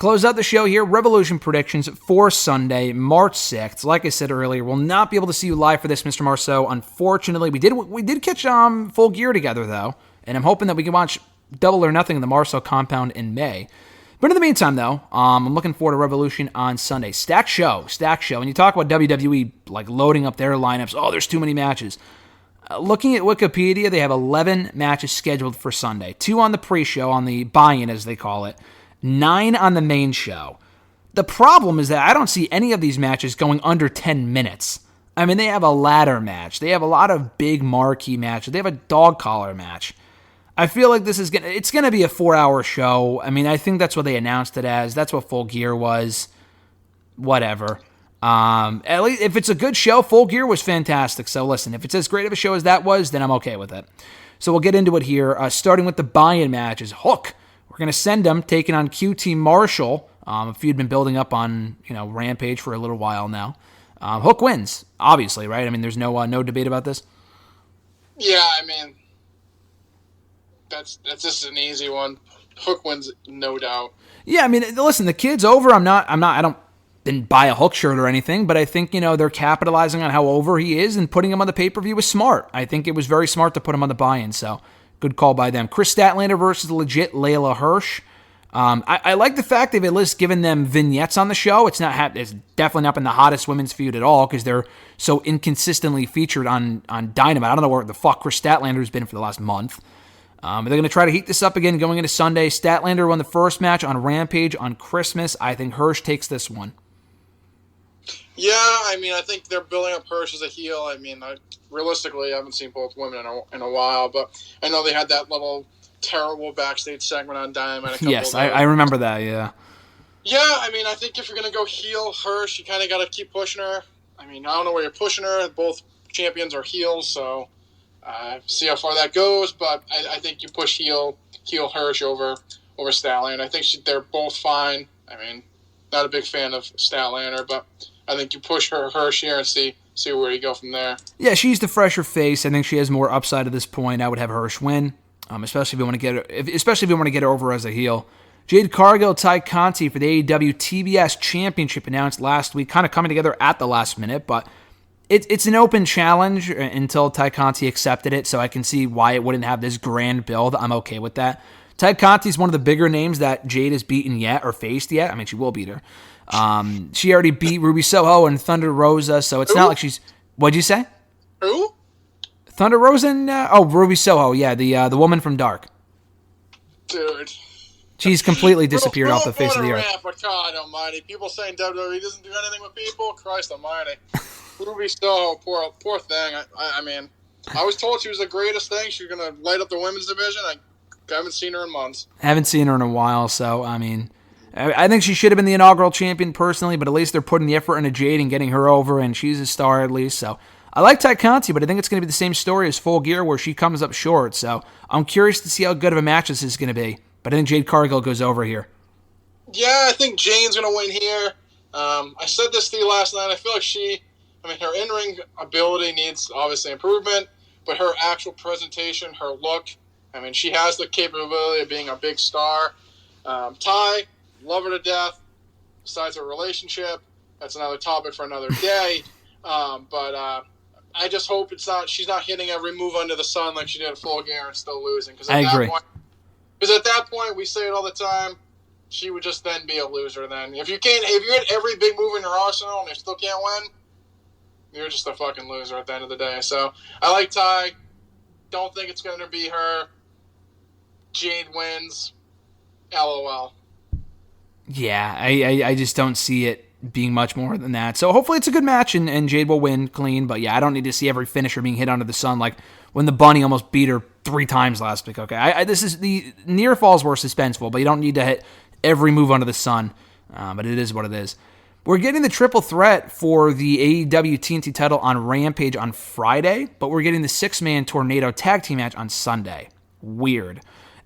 close out the show here, Revolution predictions for Sunday, March 6th. Like I said earlier, we'll not be able to see you live for this, Mr. Marceau. Unfortunately, we did catch Full Gear together, though, and I'm hoping that we can watch Double or Nothing in the Marceau compound in May. But in the meantime, though, I'm looking forward to Revolution on Sunday. Stacked show. When you talk about WWE like loading up their lineups, there's too many matches. Looking at Wikipedia, they have 11 matches scheduled for Sunday. 2 on the pre-show, on the buy-in as they call it. 9 on the main show. The problem is that I don't see any of these matches going under 10 minutes. I mean, they have a ladder match. They have a lot of big marquee matches. They have a dog collar match. I feel like it's gonna be a 4-hour show. I mean, I think that's what they announced it as. That's what Full Gear was. Whatever. At least if it's a good show, Full Gear was fantastic. So listen, if it's as great of a show as that was, then I'm okay with it. So we'll get into it here, starting with the buy-in matches. Hook. We're gonna send him taking on QT Marshall. A feud been building up on Rampage for a little while now. Hook wins, obviously, right? I mean, there's no debate about this. Yeah, I mean. That's just an easy one. Hook wins, no doubt. Yeah, I mean, listen, the kid's over. I didn't buy a Hook shirt or anything, but I think, they're capitalizing on how over he is, and putting him on the pay-per-view was smart. I think it was very smart to put him on the buy-in, so good call by them. Chris Statlander versus legit Layla Hirsch. I like the fact they've at least given them vignettes on the show. It's definitely not been the hottest women's feud at all, because they're so inconsistently featured on Dynamite. I don't know where the fuck Chris Statlander's been for the last month. They're going to try to heat this up again going into Sunday. Statlander won the first match on Rampage on Christmas. I think Hirsch takes this one. Yeah, I mean, I think they're building up Hirsch as a heel. I mean, realistically, I haven't seen both women in a while, but I know they had that little terrible backstage segment on Dynamite. Yes, I remember that, yeah. Yeah, I mean, I think if you're going to go heel Hirsch, you kind of got to keep pushing her. I mean, I don't know where you're pushing her. Both champions are heels, so... see how far that goes, but I think you push heel Hirsch over Statlander. I think they're both fine. I mean, not a big fan of Statlander, but I think you push Hirsch here and see where you go from there. Yeah, she's the fresher face. I think she has more upside at this point. I would have Hirsch win, especially if you want to get her over as a heel. Jade Cargill, Ty Conti for the AEW TBS Championship announced last week, kind of coming together at the last minute, but it's an open challenge until Ty Conti accepted it, so I can see why it wouldn't have this grand build. I'm okay with that. Ty Conti is one of the bigger names that Jade has beaten yet, or faced yet. I mean, she will beat her. She already beat Ruby Soho and Thunder Rosa, so it's not like she's... What'd you say? Who? Thunder Rosa and... Ruby Soho, yeah, the woman from Dark. Dude. She's completely disappeared off the face of the earth. God almighty. People saying WWE doesn't do anything with people? Christ almighty. Ruby Soho, poor thing. I mean, I was told she was the greatest thing. She was going to light up the women's division. I haven't seen her in months. Haven't seen her in a while, so, I mean, I think she should have been the inaugural champion personally, but at least they're putting the effort into Jade and getting her over, and she's a star at least, so. I like Ty Conti, but I think it's going to be the same story as Full Gear where she comes up short, so I'm curious to see how good of a match this is going to be, but I think Jade Cargill goes over here. Yeah, I think Jane's going to win here. I said this to you last night. I feel like her in-ring ability needs, obviously, improvement, but her actual presentation, her look, I mean, she has the capability of being a big star. Ty, love her to death. Besides her relationship, that's another topic for another day. But I just hope she's not hitting every move under the sun like she did at Full Gear and still losing. I agree. Because at that point, we say it all the time, she would just then be a loser then. If you hit every big move in your arsenal and you still can't win, you're just a fucking loser at the end of the day. So, I like Ty. Don't think it's going to be her. Jade wins. LOL. Yeah, I just don't see it being much more than that. So, hopefully it's a good match and Jade will win clean. But, yeah, I don't need to see every finisher being hit under the sun like when the Bunny almost beat her 3 times last week. Okay, this is the near falls were suspenseful, but you don't need to hit every move under the sun. But it is what it is. We're getting the triple threat for the AEW TNT title on Rampage on Friday, but we're getting the 6-man Tornado tag team match on Sunday. Weird.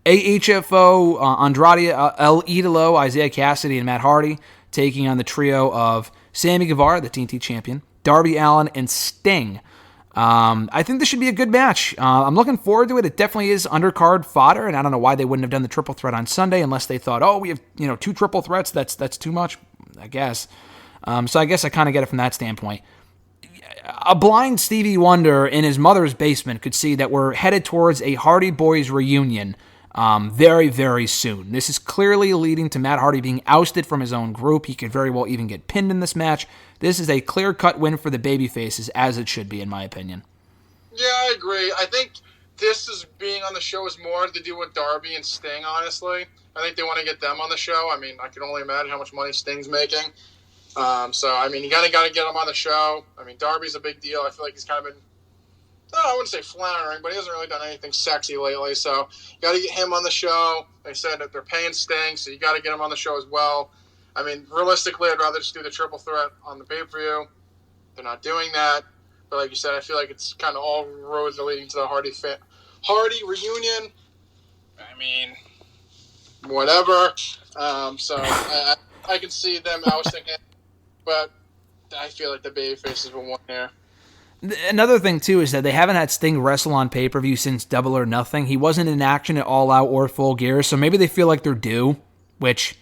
A.H.F.O, Andrade El Idolo, Isaiah Cassidy, and Matt Hardy taking on the trio of Sammy Guevara, the TNT champion, Darby Allin, and Sting. I think this should be a good match. I'm looking forward to it. It definitely is undercard fodder, and I don't know why they wouldn't have done the triple threat on Sunday unless they thought, oh, we have 2 triple threats. That's too much, I guess. So I guess I kind of get it from that standpoint. A blind Stevie Wonder in his mother's basement could see that we're headed towards a Hardy Boys reunion very, very soon. This is clearly leading to Matt Hardy being ousted from his own group. He could very well even get pinned in this match. This is a clear-cut win for the babyfaces, as it should be, in my opinion. Yeah, I agree. I think this is being on the show is more to do with Darby and Sting, honestly. I think they want to get them on the show. I mean, I can only imagine how much money Sting's making. So, I mean, you got to get him on the show. I mean, Darby's a big deal. I feel like he's kind of been, I wouldn't say floundering, but he hasn't really done anything sexy lately. So, you got to get him on the show. They said that they're paying Sting, so you got to get him on the show as well. I mean, realistically, I'd rather just do the triple threat on the pay-per-view. They're not doing that. But like you said, I feel like it's kind of all roads are leading to the Hardy reunion. I mean, whatever. So, I can see them ousting him. But I feel like the babyfaces will win here. Another thing, too, is that they haven't had Sting wrestle on pay-per-view since Double or Nothing. He wasn't in action at All Out or Full Gear, so maybe they feel like they're due, which,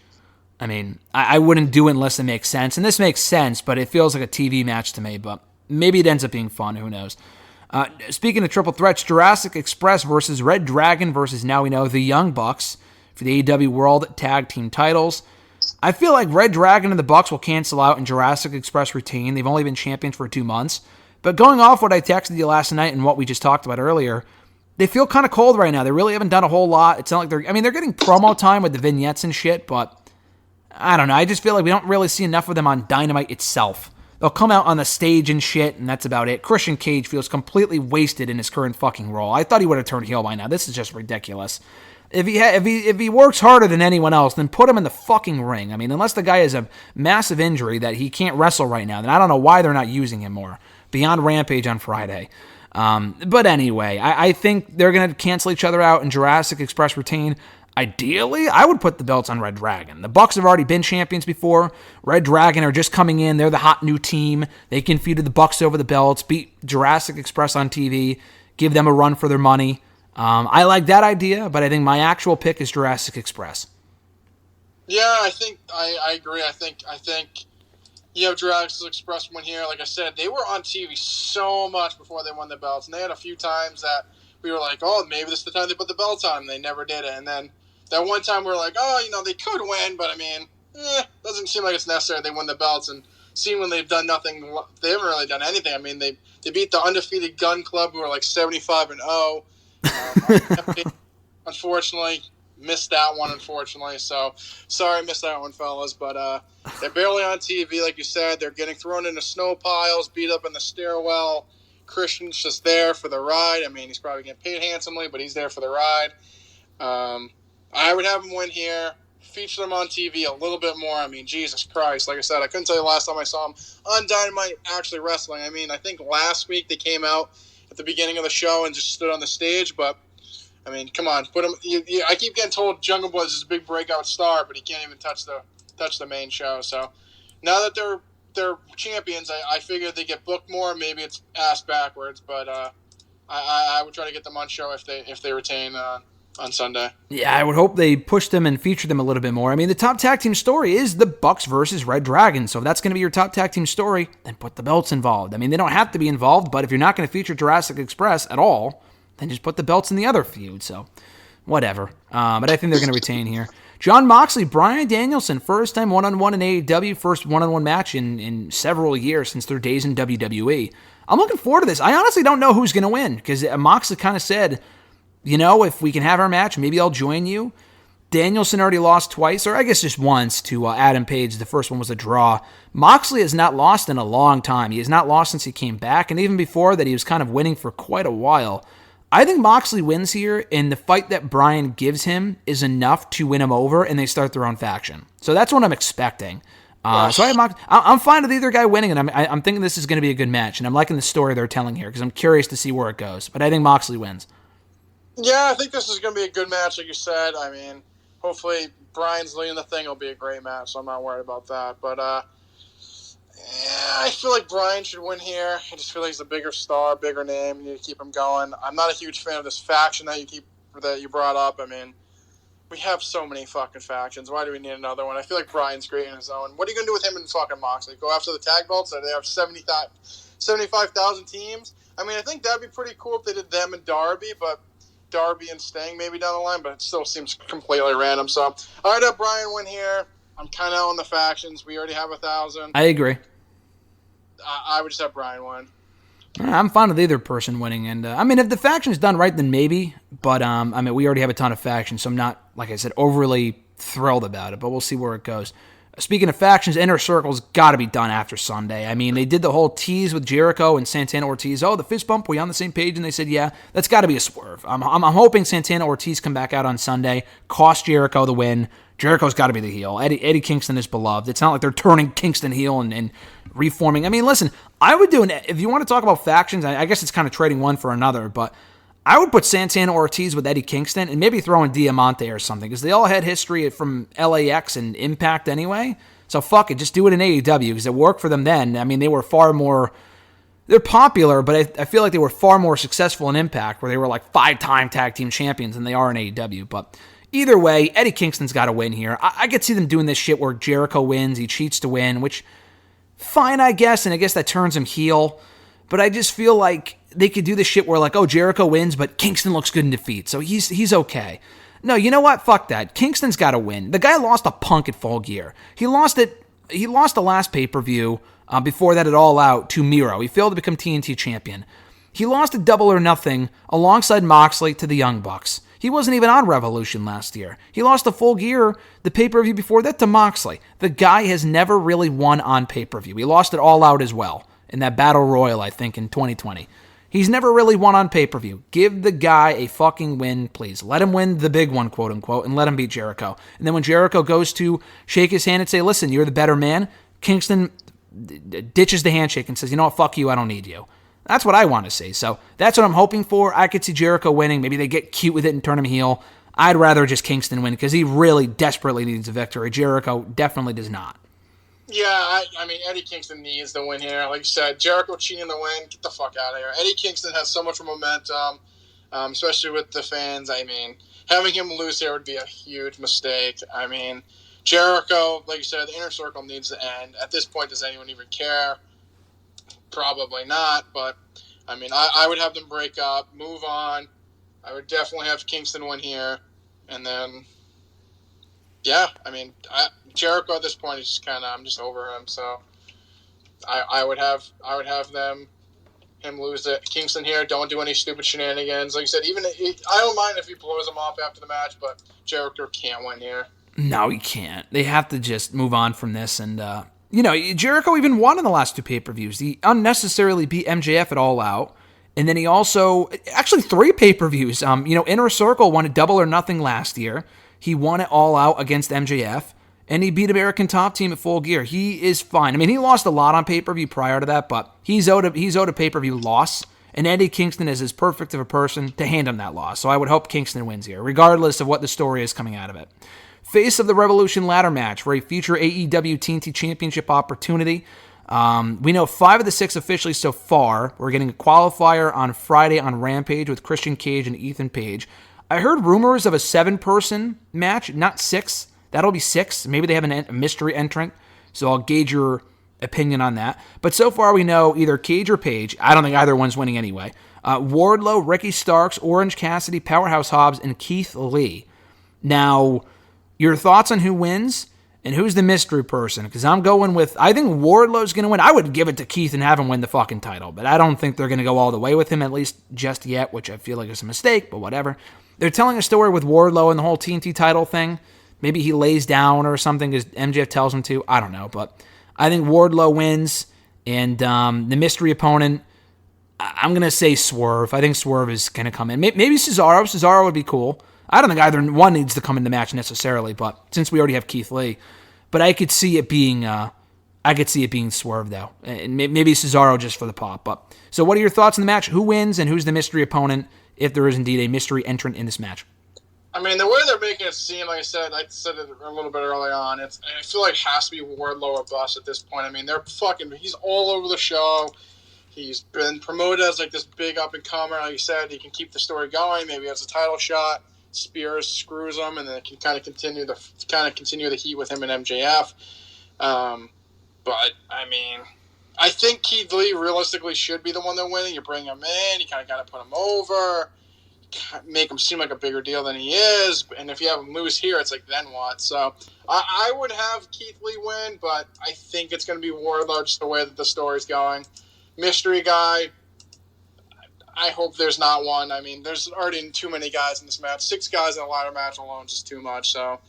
I mean, I wouldn't do it unless it makes sense. And this makes sense, but it feels like a TV match to me, but maybe it ends up being fun. Who knows? Speaking of triple threats, Jurassic Express versus Red Dragon versus, now we know, the Young Bucks for the AEW World Tag Team titles. I feel like Red Dragon and the Bucks will cancel out and Jurassic Express retain. They've only been champions for 2 months. But going off what I texted you last night and what we just talked about earlier, they feel kind of cold right now. They really haven't done a whole lot. It's not like they're getting promo time with the vignettes and shit, but I don't know. I just feel like we don't really see enough of them on Dynamite itself. They'll come out on the stage and shit, and that's about it. Christian Cage feels completely wasted in his current fucking role. I thought he would have turned heel by now. This is just ridiculous. If he works harder than anyone else, then put him in the fucking ring. I mean, unless the guy has a massive injury that he can't wrestle right now, then I don't know why they're not using him more. Beyond Rampage on Friday. But anyway, I think they're going to cancel each other out and Jurassic Express retain. Ideally, I would put the belts on Red Dragon. The Bucks have already been champions before. Red Dragon are just coming in. They're the hot new team. They can feud the Bucks over the belts, beat Jurassic Express on TV, give them a run for their money. I like that idea, but I think my actual pick is Jurassic Express. Yeah, I think I agree. I think you have Jurassic Express win here. Like I said, they were on TV so much before they won the belts, and they had a few times that we were like, oh, maybe this is the time they put the belts on, and they never did it. And then that one time we were like, oh, they could win, but I mean, doesn't seem like it's necessary. They win the belts, and seeing when they've done nothing, they haven't really done anything. I mean, they beat the undefeated Gun Club, who are like 75-0. Unfortunately, missed that one, unfortunately. So, sorry I missed that one, fellas. But they're barely on TV, like you said. They're getting thrown into snow piles, beat up in the stairwell. Christian's just there for the ride. I mean, he's probably getting paid handsomely, but he's there for the ride. I would have him win here. Feature them on TV a little bit more. I mean, Jesus Christ. Like I said, I couldn't tell you the last time I saw him on Dynamite actually wrestling. I mean, I think last week they came out at the beginning of the show and just stood on the stage, but I mean, come on, put him. I keep getting told Jungle Boy is this big breakout star, but he can't even touch the main show. So now that they're champions, I figure they get booked more. Maybe it's ass backwards, but I would try to get them on show if they retain on Sunday. Yeah, I would hope they push them and feature them a little bit more. I mean, the top tag team story is the Bucks versus Red Dragon. So if that's going to be your top tag team story, then put the belts involved. I mean, they don't have to be involved, but if you're not going to feature Jurassic Express at all, then just put the belts in the other feud. So whatever. But I think they're going to retain here. Jon Moxley, Bryan Danielson, first time one-on-one in AEW, first one-on-one match in several years since their days in WWE. I'm looking forward to this. I honestly don't know who's going to win because Moxley kind of said, if we can have our match, maybe I'll join you. Danielson already lost twice, or I guess just once, to Adam Page. The first one was a draw. Moxley has not lost in a long time. He has not lost since he came back, and even before that, he was kind of winning for quite a while. I think Moxley wins here, and the fight that Bryan gives him is enough to win him over, and they start their own faction. So that's what I'm expecting. So I'm fine with either guy winning, and I'm thinking this is going to be a good match, and I'm liking the story they're telling here because I'm curious to see where it goes. But I think Moxley wins. Yeah, I think this is going to be a good match, like you said. I mean, hopefully Bryan's leading the thing. It'll be a great match, so I'm not worried about that. But Yeah, I feel like Bryan should win here. I just feel like he's a bigger star, bigger name. You need to keep him going. I'm not a huge fan of this faction that you brought up. I mean, we have so many fucking factions. Why do we need another one? I feel like Bryan's great in his own. What are you gonna do with him and fucking Moxley? Go after the tag belts? So they have 75,000 teams. I mean, I think that'd be pretty cool if they did them and Darby, but Darby and Sting maybe down the line. But it still seems completely random. So I'd have Bryan win here. I'm kind of on the factions. We already have 1,000. I agree. I would just have Bryan win. I'm fine with either person winning, and I mean, if the faction's done right, then maybe. But I mean, we already have a ton of factions, so I'm not, like I said, overly thrilled about it. But we'll see where it goes. Speaking of factions, Inner Circle's got to be done after Sunday. I mean, they did the whole tease with Jericho and Santana Ortiz. Oh, the fist bump, we on the same page? And they said, yeah, that's got to be a swerve. I'm hoping Santana Ortiz come back out on Sunday, cost Jericho the win. Jericho's got to be the heel. Eddie Kingston is beloved. It's not like they're turning Kingston heel and reforming. I mean, listen, I would do if you want to talk about factions, I guess it's kind of trading one for another, but I would put Santana Ortiz with Eddie Kingston and maybe throw in Diamante or something, because they all had history from LAX and Impact anyway. So fuck it, just do it in AEW, because it worked for them then. I mean, they were far more... They're popular, but I feel like they were far more successful in Impact, where they were like 5-time tag team champions than they are in AEW. But either way, Eddie Kingston's got to win here. I could see them doing this shit where Jericho wins, he cheats to win, which, fine, I guess, and I guess that turns him heel. But I just feel like they could do this shit where, like, oh, Jericho wins, but Kingston looks good in defeat, so he's okay. No, you know what? Fuck that. Kingston's got to win. The guy lost a Punk at Full Gear. He lost the last pay-per-view before that at All Out to Miro. He failed to become TNT champion. He lost at Double or Nothing alongside Moxley to the Young Bucks. He wasn't even on Revolution last year. He lost a Full Gear, the pay-per-view before that, to Moxley. The guy has never really won on pay-per-view. He lost it All Out as well in that Battle Royal, I think, in 2020. He's never really won on pay-per-view. Give the guy a fucking win, please. Let him win the big one, quote-unquote, and let him beat Jericho. And then when Jericho goes to shake his hand and say, listen, you're the better man, Kingston ditches the handshake and says, you know what, fuck you, I don't need you. That's what I want to see. So that's what I'm hoping for. I could see Jericho winning. Maybe they get cute with it and turn him heel. I'd rather just Kingston win because he really desperately needs a victory. Jericho definitely does not. Yeah, I mean, Eddie Kingston needs the win here. Like you said, Jericho cheating the win, get the fuck out of here. Eddie Kingston has so much momentum, especially with the fans. I mean, having him lose here would be a huge mistake. I mean, Jericho, like you said, the Inner Circle needs to end. At this point, does anyone even care? Probably not, but, I mean, I would have them break up, move on. I would definitely have Kingston win here, and then... Yeah, I mean, Jericho at this point is just I'm just over him. So I would have him lose it. Kingston here, don't do any stupid shenanigans. Like you said, I don't mind if he blows him off after the match, but Jericho can't win here. No, he can't. They have to just move on from this. And Jericho even won in the last two pay-per-views. He unnecessarily beat MJF at All Out. And then he also, actually 3 pay-per-views. Inner Circle won a Double or Nothing last year. He won it All Out against MJF, and he beat American Top Team at Full Gear. He is fine. I mean, he lost a lot on pay-per-view prior to that, but he's owed a pay-per-view loss, and Eddie Kingston is as perfect of a person to hand him that loss. So I would hope Kingston wins here, regardless of what the story is coming out of it. Face of the Revolution ladder match for a future AEW TNT Championship opportunity. We know 5 of the 6 officially so far. We're getting a qualifier on Friday on Rampage with Christian Cage and Ethan Page. I heard rumors of a 7-person match, not 6. That'll be 6. Maybe they have a mystery entrant, so I'll gauge your opinion on that. But so far we know either Cage or Page. I don't think either one's winning anyway. Wardlow, Ricky Starks, Orange Cassidy, Powerhouse Hobbs, and Keith Lee. Now, your thoughts on who wins and who's the mystery person? Because I think Wardlow's going to win. I would give it to Keith and have him win the fucking title, but I don't think they're going to go all the way with him, at least just yet, which I feel like is a mistake, but whatever. They're telling a story with Wardlow and the whole TNT title thing. Maybe he lays down or something because MJF tells him to. I don't know, but I think Wardlow wins, and the mystery opponent, I'm going to say Swerve. I think Swerve is going to come in. Maybe Cesaro. Cesaro would be cool. I don't think either one needs to come in the match necessarily, but since we already have Keith Lee, but I could see it being Swerve though, and maybe Cesaro just for the pop. But so, what are your thoughts on the match? Who wins and who's the mystery opponent if there is indeed a mystery entrant in this match? I mean, the way they're making it seem, like I said it a little bit early on, I feel like it has to be Wardlow or bust at this point. I mean, he's all over the show. He's been promoted as like this big up and comer. Like you said, he can keep the story going. Maybe he has a title shot. Spears screws him, and then it can kind of continue the heat with him and MJF. But I mean, I think Keith Lee realistically should be the one that winning. You bring him in, you kind of got to put him over, make him seem like a bigger deal than he is. And if you have him lose here, it's like, then what? So I would have Keith Lee win, but I think it's going to be Wardlow, just the way that the story's going. Mystery guy, I hope there's not one. I mean, there's already too many guys in this match. 6 guys in a ladder match alone is just too much. So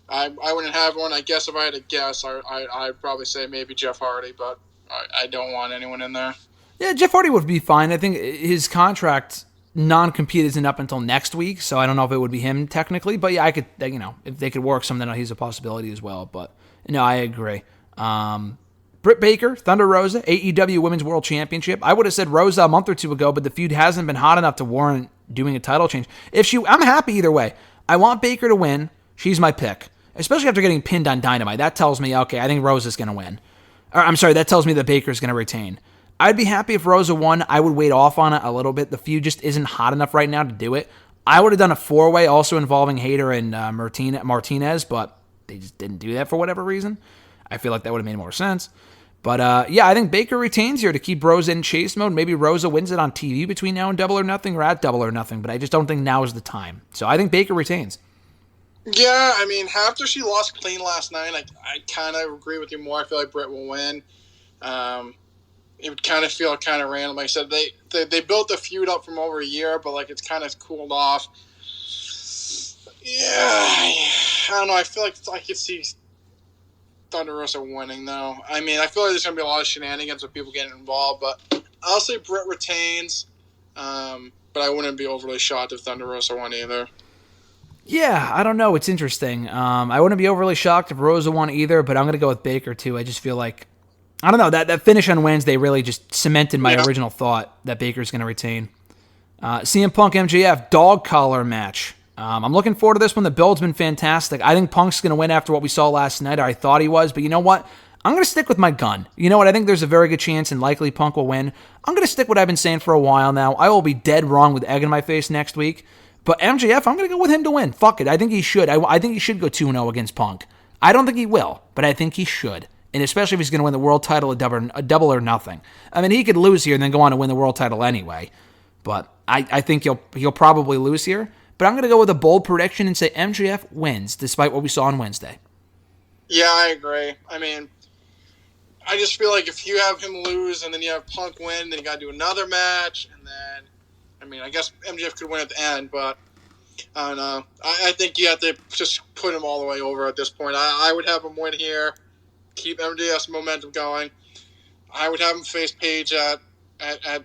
I wouldn't have one. I guess if I had to guess, I'd probably say maybe Jeff Hardy, but I don't want anyone in there. Yeah, Jeff Hardy would be fine. I think his contract non-compete isn't up until next week, so I don't know if it would be him technically. But yeah, I could, if they could work something out, he's a possibility as well. But no, I agree. Britt Baker, Thunder Rosa, AEW Women's World Championship. I would have said Rosa a month or two ago, but the feud hasn't been hot enough to warrant doing a title change. I'm happy either way. I want Baker to win. She's my pick, especially after getting pinned on Dynamite. That tells me, okay, I think Rosa's going to win. That tells me that Baker's going to retain. I'd be happy if Rosa won. I would wait off on it a little bit. The feud just isn't hot enough right now to do it. I would have done a 4-way also involving Hayter and Martinez, but they just didn't do that for whatever reason. I feel like that would have made more sense. But I think Baker retains here to keep Rosa in chase mode. Maybe Rosa wins it on TV between now and Double or Nothing, or at Double or Nothing, but I just don't think now is the time. So I think Baker retains. Yeah, I mean, after she lost clean last night, I kind of agree with you more. I feel like Britt will win. It would kind of feel kind of random. Like I said, they built the feud up from over a year, but like it's kind of cooled off. Yeah, I don't know. I feel like I could see Thunder Rosa winning, though. I mean, I feel like there's going to be a lot of shenanigans with people getting involved, but I'll say Britt retains, but I wouldn't be overly shocked if Thunder Rosa won either. Yeah, I don't know. It's interesting. I wouldn't be overly shocked if Rosa won either, but I'm going to go with Baker, too. I just feel like, I don't know, that finish on Wednesday really just cemented my original thought that Baker's going to retain. CM Punk MJF dog collar match. I'm looking forward to this one. The build's been fantastic. I think Punk's going to win after what we saw last night, or I thought he was, but you know what? I'm going to stick with my gun. You know what? I think there's a very good chance and likely Punk will win. I'm going to stick what I've been saying for a while now. I will be dead wrong with egg in my face next week. But MJF, I'm going to go with him to win. Fuck it. I think he should. I think he should go 2-0 against Punk. I don't think he will, but I think he should. And especially if he's going to win the world title a double or nothing. I mean, he could lose here and then go on to win the world title anyway. But I think he'll probably lose here. But I'm going to go with a bold prediction and say MJF wins, despite what we saw on Wednesday. Yeah, I agree. I mean, I just feel like if you have him lose and then you have Punk win, then you got to do another match, and then, I mean, I guess MJF could win at the end, but I don't know. I think you have to just put him all the way over at this point. I would have him win here, keep MJF's momentum going. I would have him face Page at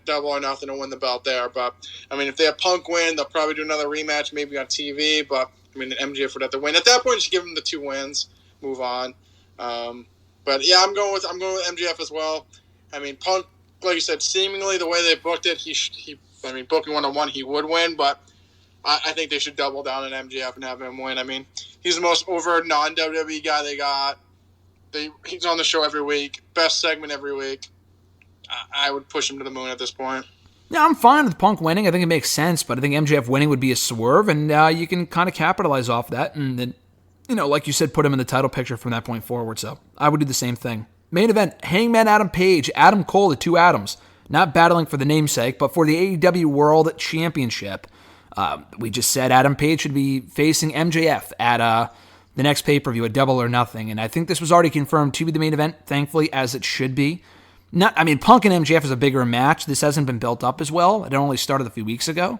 Double or Nothing to win the belt there. But, I mean, if they have Punk win, they'll probably do another rematch, maybe on TV. But, I mean, MJF would have to win. At that point, just give him the 2 wins, move on. But, yeah, I'm going with MJF as well. I mean, Punk, like you said, seemingly the way they booked it, booking 1-on-1, he would win. But I think they should double down on MJF and have him win. I mean, he's the most over non-WWE guy they got. He's on the show every week. Best segment every week. I would push him to the moon at this point. Yeah, I'm fine with Punk winning. I think it makes sense, but I think MJF winning would be a swerve, and you can kind of capitalize off that, and then, like you said, put him in the title picture from that point forward. So I would do the same thing. Main event, Hangman Adam Page, Adam Cole, the 2 Adams, not battling for the namesake, but for the AEW World Championship. We just said Adam Page should be facing MJF at the next pay-per-view at Double or Nothing, and I think this was already confirmed to be the main event, thankfully, as it should be. Punk and MJF is a bigger match. This hasn't been built up as well. It only started a few weeks ago.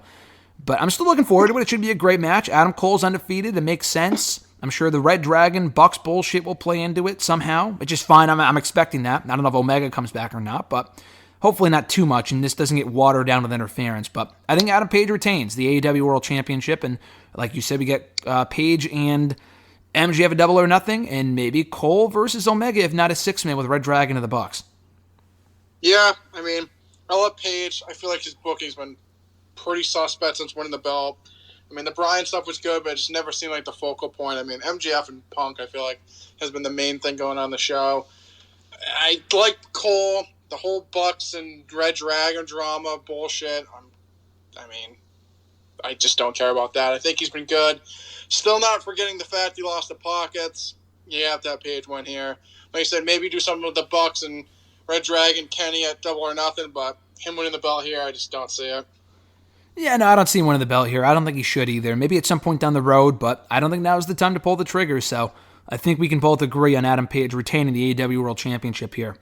But I'm still looking forward to it. It should be a great match. Adam Cole's undefeated. It makes sense. I'm sure the Red Dragon Bucks bullshit will play into it somehow. It's just fine. I'm expecting that. I don't know if Omega comes back or not, but hopefully not too much, and this doesn't get watered down with interference. But I think Adam Page retains the AEW World Championship, and like you said, we get Page and MJF a Double or Nothing, and maybe Cole versus Omega, if not a 6-man with Red Dragon and the Bucks. Yeah, I mean, I love Page. I feel like his booking's been pretty suspect since winning the belt. I mean, the Bryan stuff was good, but it just never seemed like the focal point. I mean, MJF and Punk, I feel like, has been the main thing going on the show. I like Cole, the whole Bucks and Red Dragon drama bullshit. I just don't care about that. I think he's been good. Still not forgetting the fact he lost the pockets. You have to have Page win here. Like I said, maybe do something with the Bucks and Red Dragon, Kenny at Double or Nothing, but him winning the belt here, I just don't see it. Yeah, no, I don't see him winning the belt here. I don't think he should either. Maybe at some point down the road, but I don't think now is the time to pull the trigger. So I think we can both agree on Adam Page retaining the AEW World Championship here.